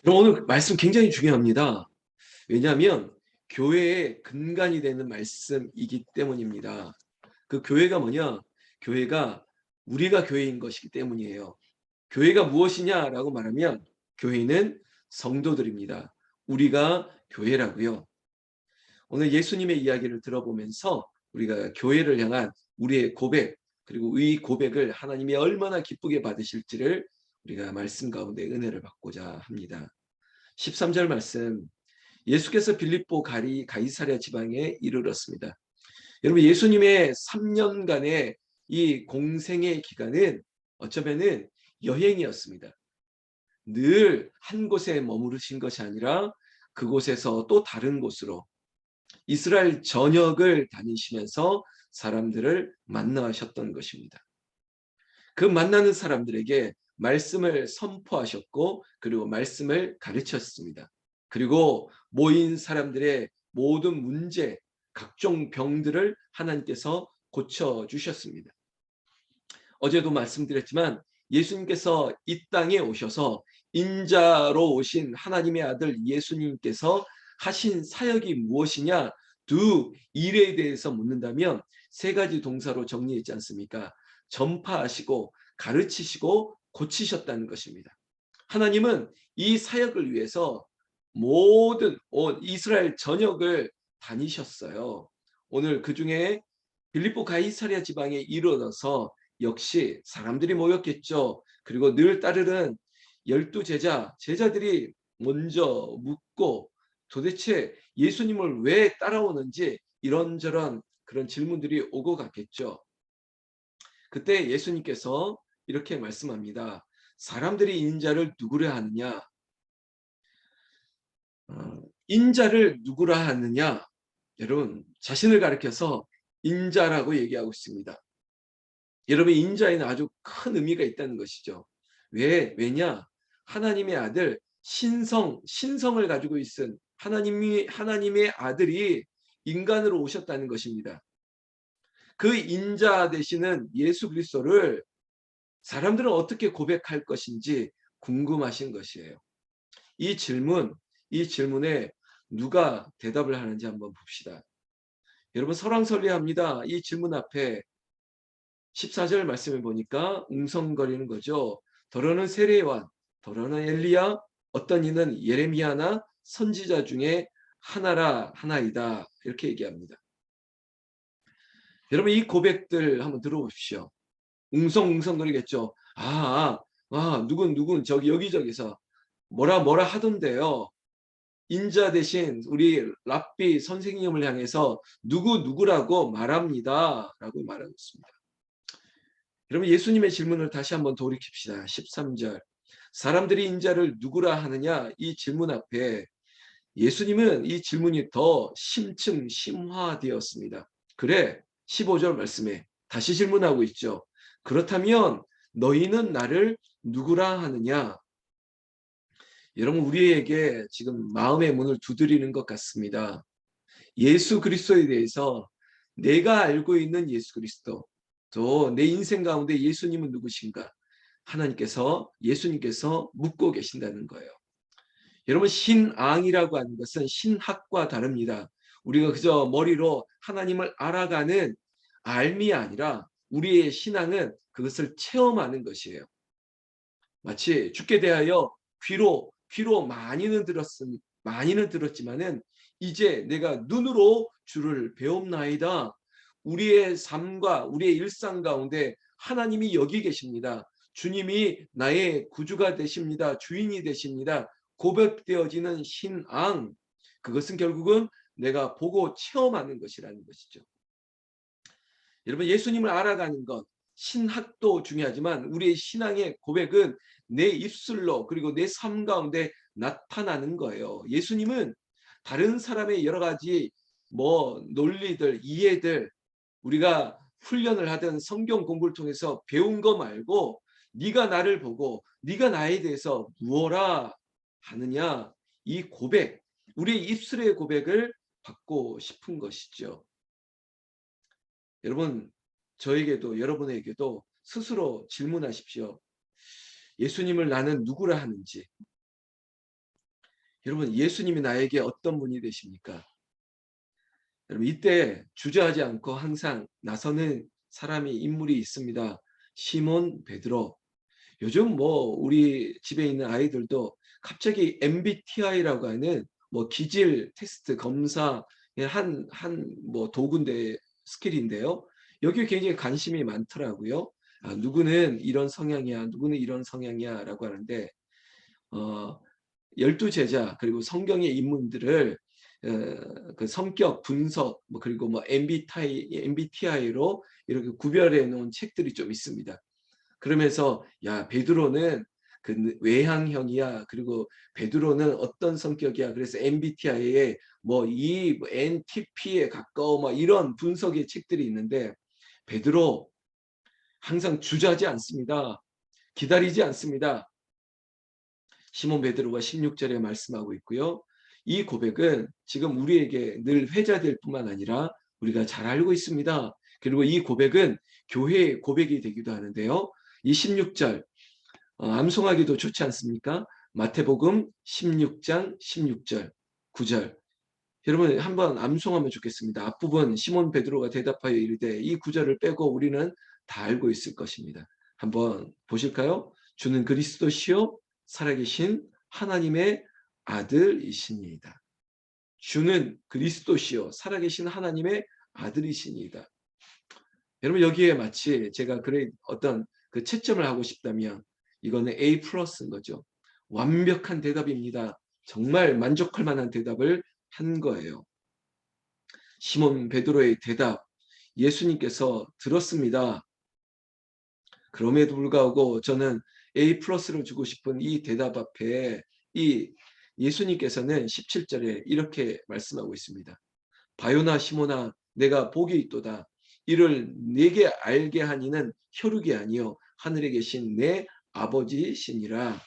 그럼 오늘 말씀 굉장히 중요합니다. 왜냐하면 교회의 근간이 되는 말씀이기 때문입니다. 그 교회가 뭐냐? 교회가 우리가 교회인 것이기 때문이에요. 교회가 무엇이냐라고 말하면 교회는 성도들입니다. 우리가 교회라고요. 오늘 예수님의 이야기를 들어보면서 우리가 교회를 향한 우리의 고백, 그리고 이 고백을 하나님이 얼마나 기쁘게 받으실지를 우리가 말씀 가운데 은혜를 받고자 합니다. 13절 말씀, 예수께서 빌립보 가이사랴 지방에 이르렀습니다. 여러분, 예수님의 3년간의 이 공생의 기간은 어쩌면은 여행이었습니다. 늘 한 곳에 머무르신 것이 아니라 그곳에서 또 다른 곳으로 이스라엘 전역을 다니시면서 사람들을 만나셨던 것입니다. 그 만나는 사람들에게 말씀을 선포하셨고, 그리고 말씀을 가르쳤습니다. 그리고 모인 사람들의 모든 문제, 각종 병들을 하나님께서 고쳐주셨습니다. 어제도 말씀드렸지만 예수님께서 이 땅에 오셔서 인자로 오신 하나님의 아들 예수님께서 하신 사역이 무엇이냐, 두 일에 대해서 묻는다면 세 가지 동사로 정리했지 않습니까? 전파하시고 가르치시고 고치셨다는 것입니다. 하나님은 이 사역을 위해서 모든 이스라엘 전역을 다니셨어요. 오늘 그 중에 빌립보 가이사랴 지방에 이르러서 역시 사람들이 모였겠죠. 그리고 늘 따르는 12제자, 제자들이 먼저 묻고 도대체 예수님을 왜 따라오는지 이런저런 그런 질문들이 오고 갔겠죠. 그때 예수님께서 이렇게 말씀합니다. 사람들이 인자를 누구라 하느냐? 인자를 누구라 하느냐? 여러분, 자신을 가리켜서 인자라고 얘기하고 있습니다. 여러분, 인자에는 아주 큰 의미가 있다는 것이죠. 왜냐? 하나님의 아들 신성을 가지고 있은 하나님의 아들이 인간으로 오셨다는 것입니다. 그 인자 되시는 예수 그리스도를 사람들은 어떻게 고백할 것인지 궁금하신 것이에요. 이 질문에 누가 대답을 하는지 한번 봅시다. 여러분, 설왕설래합니다. 이 질문 앞에 14절 말씀에 보니까 웅성거리는 거죠. 더러는 세례요한, 더러는 엘리야, 어떤 이는 예레미야나 선지자 중에 하나이다. 이렇게 얘기합니다. 여러분, 이 고백들 한번 들어보십시오. 웅성웅성거리겠죠. 누군 저기 여기저기서 뭐라 하던데요. 인자 대신 우리 랍비 선생님을 향해서 누구라고 말합니다. 라고 말하고 있습니다. 여러분, 예수님의 질문을 다시 한번 돌이킵시다. 13절. 사람들이 인자를 누구라 하느냐? 이 질문 앞에 예수님은 이 질문이 더 심화되었습니다. 그래, 15절 말씀에 다시 질문하고 있죠. 그렇다면 너희는 나를 누구라 하느냐? 여러분, 우리에게 지금 마음의 문을 두드리는 것 같습니다. 예수 그리스도에 대해서 내가 알고 있는 예수 그리스도, 또 내 인생 가운데 예수님은 누구신가? 예수님께서 묻고 계신다는 거예요. 여러분, 신앙이라고 하는 것은 신학과 다릅니다. 우리가 그저 머리로 하나님을 알아가는 알미 아니라 우리의 신앙은 그것을 체험하는 것이에요. 마치 주께 대하여 귀로 많이는 들었지만은 이제 내가 눈으로 주를 배움나이다. 우리의 삶과 우리의 일상 가운데 하나님이 여기 계십니다. 주님이 나의 구주가 되십니다. 주인이 되십니다. 고백되어지는 신앙. 그것은 결국은 내가 보고 체험하는 것이라는 것이죠. 여러분, 예수님을 알아가는 것, 신학도 중요하지만 우리의 신앙의 고백은 내 입술로 그리고 내 삶 가운데 나타나는 거예요. 예수님은 다른 사람의 여러 가지 논리들, 이해들, 우리가 훈련을 하든 성경 공부를 통해서 배운 거 말고 네가 나를 보고 네가 나에 대해서 무엇라 하느냐, 이 고백, 우리의 입술의 고백을 받고 싶은 것이죠. 여러분, 저에게도 여러분에게도 스스로 질문하십시오. 예수님을 나는 누구라 하는지, 여러분, 예수님이 나에게 어떤 분이 되십니까? 여러분, 이때 주저하지 않고 항상 나서는 사람이 인물이 있습니다. 시몬 베드로. 요즘 뭐 우리 집에 있는 아이들도 갑자기 MBTI라고 하는 뭐 기질 테스트 검사 한 뭐 도구인데 스킬인데요. 여기에 굉장히 관심이 많더라고요. 아, 누구는 이런 성향이야, 누구는 이런 성향이야라고 하는데 어, 12제자 그리고 성경의 인물들을 그 성격 분석 뭐 그리고 뭐 MBTI로 이렇게 구별해 놓은 책들이 좀 있습니다. 그러면서 야, 베드로는 그 외향형이야. 그리고 베드로는 어떤 성격이야. 그래서 MBTI에 뭐 이 NTP에 가까워 뭐 이런 분석의 책들이 있는데 베드로 항상 주저하지 않습니다. 기다리지 않습니다. 시몬 베드로가 16절에 말씀하고 있고요. 이 고백은 지금 우리에게 늘 회자될 뿐만 아니라 우리가 잘 알고 있습니다. 그리고 이 고백은 교회의 고백이 되기도 하는데요. 이 16절 암송하기도 좋지 않습니까? 마태복음 16장 16절 9절 여러분 한번 암송하면 좋겠습니다. 앞부분 시몬 베드로가 대답하여 이르되 이 구절을 빼고 우리는 다 알고 있을 것입니다. 한번 보실까요? 주는 그리스도시요 살아계신 하나님의 아들이시니이다. 주는 그리스도시요 살아계신 하나님의 아들이시니이다. 여러분 여기에 마치 제가 그래 어떤 그 채점을 하고 싶다면 이거는 A 플러스인 거죠. 완벽한 대답입니다. 정말 만족할 만한 대답을 한 거예요. 시몬 베드로의 대답 예수님께서 들었습니다. 그럼에도 불구하고 저는 A 플러스를 주고 싶은 이 대답 앞에 이 예수님께서는 17절에 이렇게 말씀하고 있습니다. 바요나 시모나 내가 복이 있도다. 이를 내게 알게 하니는 혈육이 아니요 하늘에 계신 내 아버지시니라.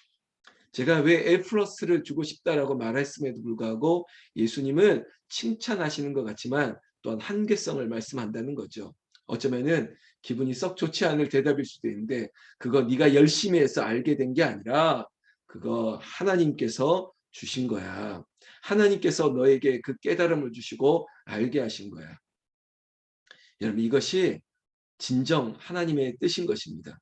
제가 왜 A 플러스를 주고 싶다라고 말했음에도 불구하고 예수님은 칭찬하시는 것 같지만 또한 한계성을 말씀한다는 거죠. 어쩌면은 기분이 썩 좋지 않을 대답일 수도 있는데 그거 네가 열심히 해서 알게 된 게 아니라 그거 하나님께서 주신 거야. 하나님께서 너에게 그 깨달음을 주시고 알게 하신 거야. 여러분 이것이 진정 하나님의 뜻인 것입니다.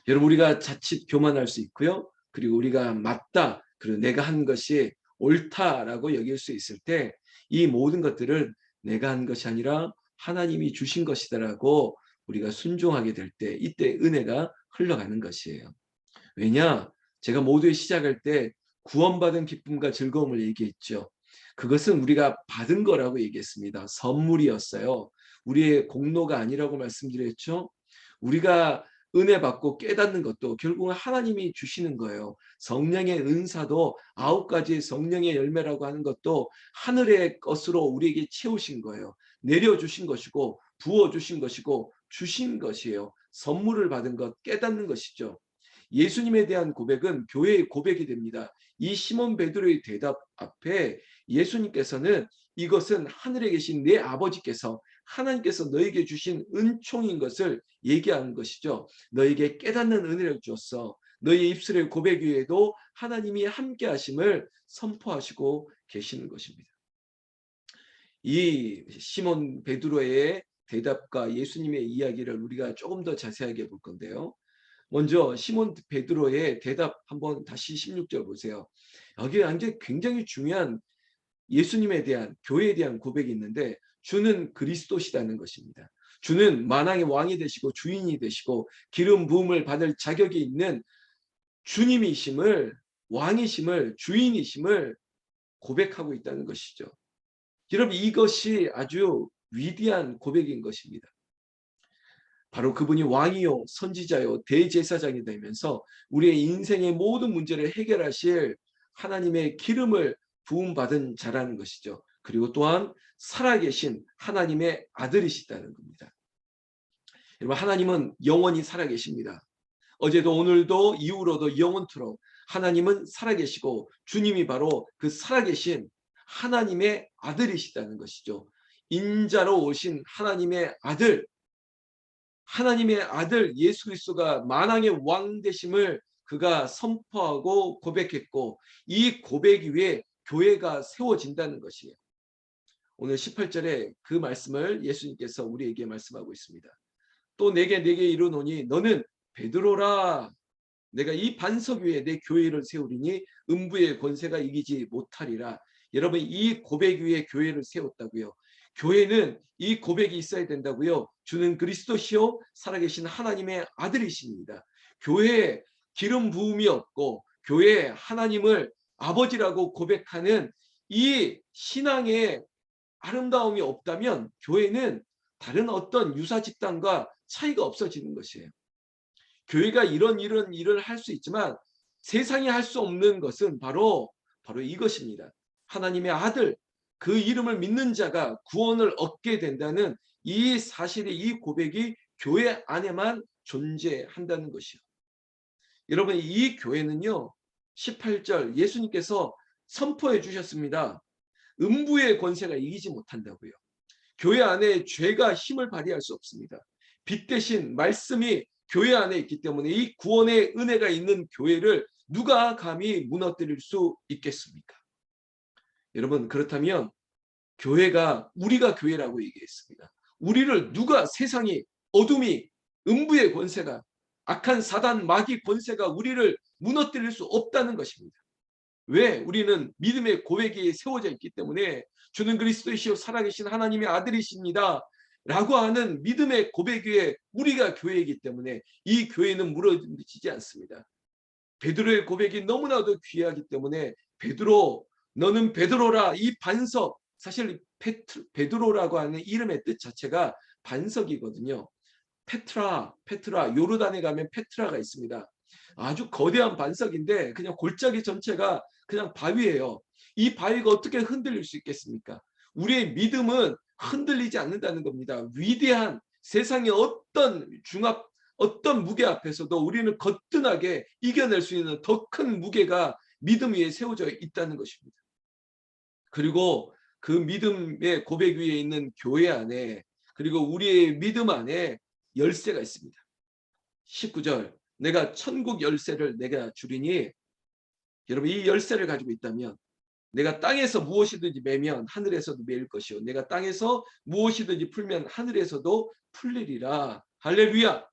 여러분 우리가 자칫 교만할 수 있고요. 그리고 우리가 맞다. 그리고 내가 한 것이 옳다라고 여길 수 있을 때 이 모든 것들을 내가 한 것이 아니라 하나님이 주신 것이다라고 우리가 순종하게 될 때 이때 은혜가 흘러가는 것이에요. 왜냐? 제가 모두의 시작할 때 구원받은 기쁨과 즐거움을 얘기했죠. 그것은 우리가 받은 거라고 얘기했습니다. 선물이었어요. 우리의 공로가 아니라고 말씀드렸죠. 우리가 은혜 받고 깨닫는 것도 결국은 하나님이 주시는 거예요. 성령의 은사도 9가지의 성령의 열매라고 하는 것도 하늘의 것으로 우리에게 채우신 거예요. 내려주신 것이고 부어주신 것이고 주신 것이에요. 선물을 받은 것, 깨닫는 것이죠. 예수님에 대한 고백은 교회의 고백이 됩니다. 이 시몬 베드로의 대답 앞에 예수님께서는 이것은 하늘에 계신 내 아버지께서 하나님께서 너에게 주신 은총인 것을 얘기하는 것이죠. 너에게 깨닫는 은혜를 주었어. 너의 입술의 고백 위에도 하나님이 함께 하심을 선포하시고 계시는 것입니다. 이 시몬 베드로의 대답과 예수님의 이야기를 우리가 조금 더 자세하게 볼 건데요. 먼저 시몬 베드로의 대답 한번 다시 16절 보세요. 여기 굉장히 중요한 예수님에 대한 교회에 대한 고백이 있는데 주는 그리스도시다는 것입니다. 주는 만왕의 왕이 되시고 주인이 되시고 기름 부음을 받을 자격이 있는 주님이심을 왕이심을 주인이심을 고백하고 있다는 것이죠. 여러분 이것이 아주 위대한 고백인 것입니다. 바로 그분이 왕이요 선지자요 대제사장이 되면서 우리의 인생의 모든 문제를 해결하실 하나님의 기름을 부음받은 자라는 것이죠. 그리고 또한 살아계신 하나님의 아들이시다는 겁니다. 여러분 하나님은 영원히 살아계십니다. 어제도 오늘도 이후로도 영원토록 하나님은 살아계시고 주님이 바로 그 살아계신 하나님의 아들이시다는 것이죠. 인자로 오신 하나님의 아들 하나님의 아들 예수 그리스도가 만왕의 왕 되심을 그가 선포하고 고백했고 이 고백 위에 교회가 세워진다는 것이에요. 오늘 18절에 그 말씀을 예수님께서 우리에게 말씀하고 있습니다. 또 내게 이르노니 너는 베드로라. 내가 이 반석 위에 내 교회를 세우리니 음부의 권세가 이기지 못하리라. 여러분, 이 고백 위에 교회를 세웠다고요. 교회는 이 고백이 있어야 된다고요. 주는 그리스도시요 살아계신 하나님의 아들이십니다. 교회에 기름 부음이 없고 교회에 하나님을 아버지라고 고백하는 이 신앙의 아름다움이 없다면 교회는 다른 어떤 유사 집단과 차이가 없어지는 것이에요. 교회가 이런 일을 할 수 있지만 세상이 할 수 없는 것은 바로 이것입니다. 하나님의 아들, 그 이름을 믿는 자가 구원을 얻게 된다는 이 사실이, 이 고백이 교회 안에만 존재한다는 것이요. 여러분, 이 교회는요, 18절 예수님께서 선포해 주셨습니다. 음부의 권세가 이기지 못한다고요. 교회 안에 죄가 힘을 발휘할 수 없습니다. 빛 대신 말씀이 교회 안에 있기 때문에 이 구원의 은혜가 있는 교회를 누가 감히 무너뜨릴 수 있겠습니까? 여러분, 그렇다면 우리가 교회라고 얘기했습니다. 우리를 누가, 세상이, 어둠이, 음부의 권세가, 악한 사단 마귀 권세가 우리를 무너뜨릴 수 없다는 것입니다. 왜? 우리는 믿음의 고백이 세워져 있기 때문에 주는 그리스도이시요 살아계신 하나님의 아들이십니다 라고 하는 믿음의 고백 위에 우리가 교회이기 때문에 이 교회는 무너지지 않습니다. 베드로의 고백이 너무나도 귀하기 때문에 베드로, 너는 베드로라. 이 반석, 사실 베드로라고 하는 이름의 뜻 자체가 반석이거든요. 페트라, 요르단에 가면 페트라가 있습니다. 아주 거대한 반석인데 그냥 골짜기 전체가 그냥 바위예요. 이 바위가 어떻게 흔들릴 수 있겠습니까? 우리의 믿음은 흔들리지 않는다는 겁니다. 위대한 세상의 어떤 무게 앞에서도 우리는 거뜬하게 이겨낼 수 있는 더 큰 무게가 믿음 위에 세워져 있다는 것입니다. 그리고 그 믿음의 고백 위에 있는 교회 안에, 그리고 우리의 믿음 안에 열쇠가 있습니다. 19절, 내가 천국 열쇠를 내가 주리니, 여러분, 이 열쇠를 가지고 있다면 내가 땅에서 무엇이든지 매면 하늘에서도 매일 것이요 내가 땅에서 무엇이든지 풀면 하늘에서도 풀리리라. 할렐루야.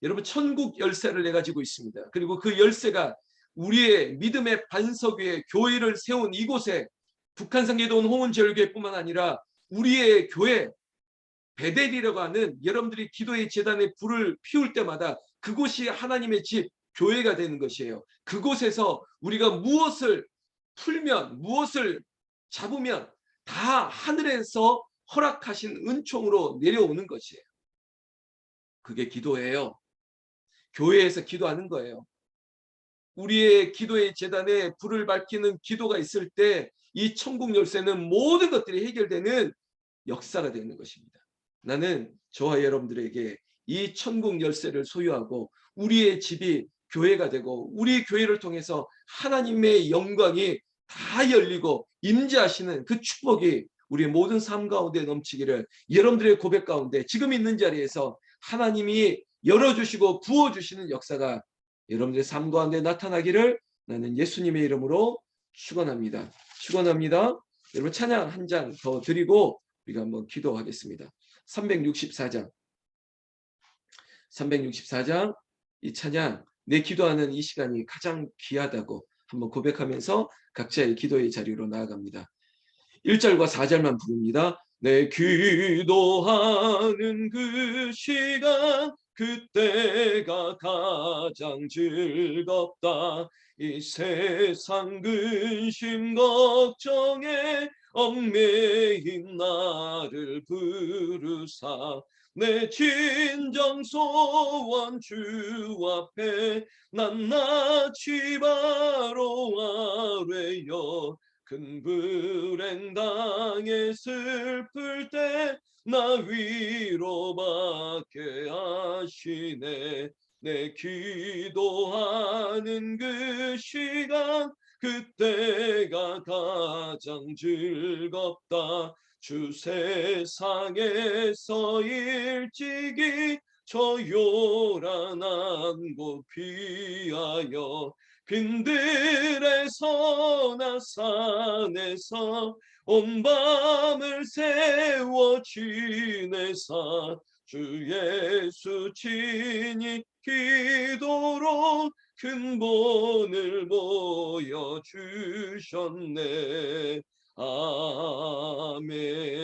여러분, 천국 열쇠를 내가 가지고 있습니다. 그리고 그 열쇠가 우리의 믿음의 반석 위에 교회를 세운 이곳에, 북한성계도원 홍은제일교회뿐만 아니라 우리의 교회 베델이라고 하는, 여러분들이 기도의 제단에 불을 피울 때마다 그곳이 하나님의 집, 교회가 되는 것이에요. 그곳에서 우리가 무엇을 풀면, 무엇을 잡으면 다 하늘에서 허락하신 은총으로 내려오는 것이에요. 그게 기도예요. 교회에서 기도하는 거예요. 우리의 기도의 제단에 불을 밝히는 기도가 있을 때 이 천국 열쇠는 모든 것들이 해결되는 역사가 되는 것입니다. 나는 저와 여러분들에게 이 천국 열쇠를 소유하고 우리의 집이 교회가 되고 우리 교회를 통해서 하나님의 영광이 다 열리고 임재하시는 그 축복이 우리의 모든 삶 가운데 넘치기를, 여러분들의 고백 가운데 지금 있는 자리에서 하나님이 열어주시고 부어주시는 역사가 여러분들의 삶 가운데 나타나기를 나는 예수님의 이름으로 축원합니다. 여러분, 찬양 한 장 더 드리고 우리가 한번 기도하겠습니다. 364장 이 찬양, 내 기도하는 이 시간이 가장 귀하다고 한번 고백하면서 각자의 기도의 자리로 나아갑니다. 1절과 4절만 부릅니다. 내 기도하는 그 시간, 그때가 가장 즐겁다. 이 세상 근심 걱정에 얽매인 나를 부르사 내 진정 소원 주 앞에 낱낱이 바로 아뢰어 큰 불행 당해 슬플 때 나 위로받게 하시네. 내 기도하는 그 시간, 그때가 가장 즐겁다. 주 세상에서 일찍이 저 요란한 곳 피하여 빈들에서나 산에서 온 밤을 세워 지내사 주 예수 친히 기도로 근본을 보여주셨네. 아멘.